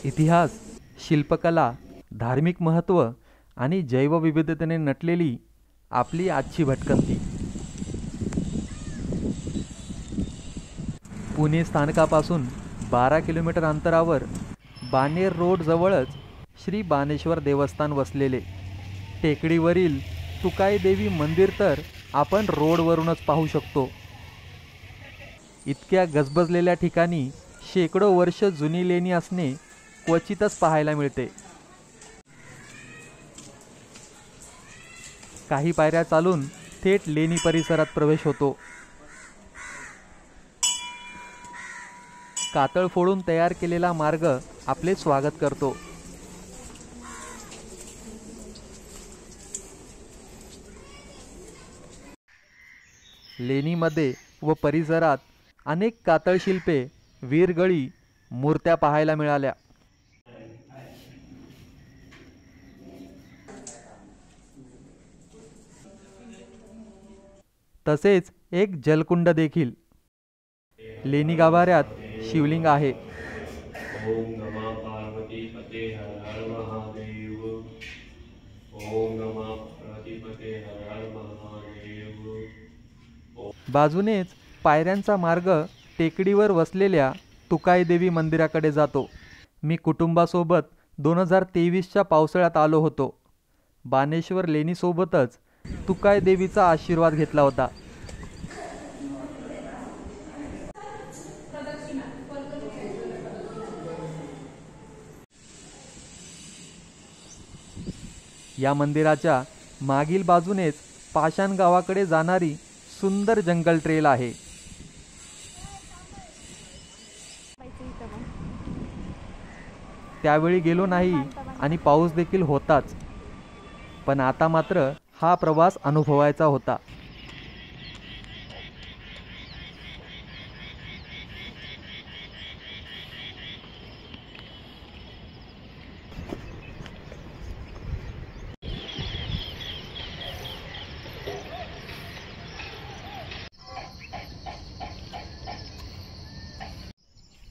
इतिहास, शिल्पकला, धार्मिक महत्त्व आणि जैवविविधतेने नटलेली आपली आजची भटकंती. पुणे स्थानकापासून 12 किलोमीटर अंतरावर बाणेर रोड जवळच श्री बाणेश्वर देवस्थान वसलेले. टेकडीवरील तुकाई देवी मंदिर तर आपण रोडवरूनच पाहू शकतो. इतक्या गजबजलेल्या ठिकाणी शेकडो वर्ष जुनी लेणी असणे क्वचितच पाहायला मिळते. काही पायऱ्या चालून थेट लेणी परिसरात प्रवेश होतो. कातळ फोडून तयार केलेला मार्ग आपले स्वागत करतो. लेणीमध्ये व परिसरात अनेक कातळ शिल्पे, वीरगळी, मूर्त्या पाहायला मिळाल्या. तसेच एक जलकुंड देखील. लेणी गाभाऱ्यात शिवलिंग आहे. ओम नमः पार्वतीपते हर हर महादेव. ओम नमः पार्वतीपते हर हर महादेव. बाजूनेच पायऱ्यांचा मार्ग टेकडीवर वसलेल्या तुकाई देवी मंदिराकडे जातो. मी कुटुंबासोबत 2023च्या पावसाळ्यात आलो होतो. बाणेश्वर लेणीसोबतच तुकाई देवीचा आशीर्वाद घेतला होता. या मंदिराच्या मागील बाजूनेच पाषाण गावाकडे जाणारी सुंदर जंगल ट्रेल आहे. त्यावेळी गेलो नाही आणि पाऊस देखील होताच. पण आता मात्र हा प्रवास अनुभवायचा होता.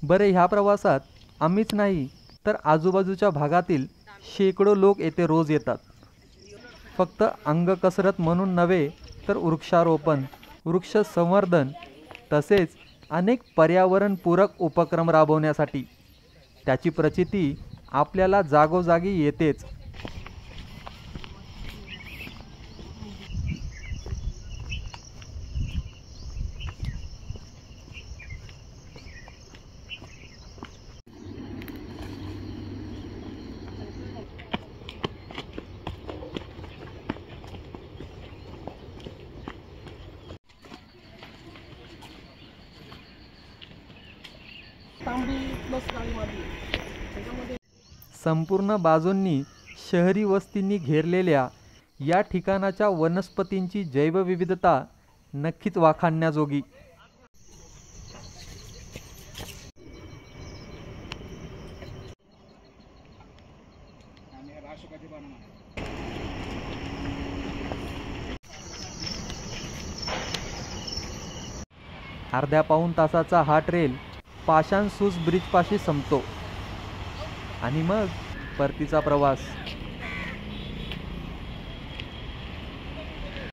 बरे, ह्या प्रवासात आम्हीच नाही तर आजूबाजूच्या भागातील शेकडो लोक येथे रोज येतात. फक्त अंग कसरत म्हणून नव्हे तर वृक्षारोपण, वृक्ष संवर्धन तसेच अनेक पर्यावरणपूरक उपक्रम राबवण्यासाठी. त्याची प्रचिती आपल्याला जागोजागी येतेच. संपूर्ण बाजूंनी शहरी वस्तींनी घेरलेल्या या ठिकाणाच्या वनस्पतींची जैवविविधता नक्कीच वाखाणण्याजोगी. अर्ध्या पाऊण तासाचा हा ट्रेल पाषाण सूस ब्रिजपाशी संपतो आणि मग परतीचा प्रवास.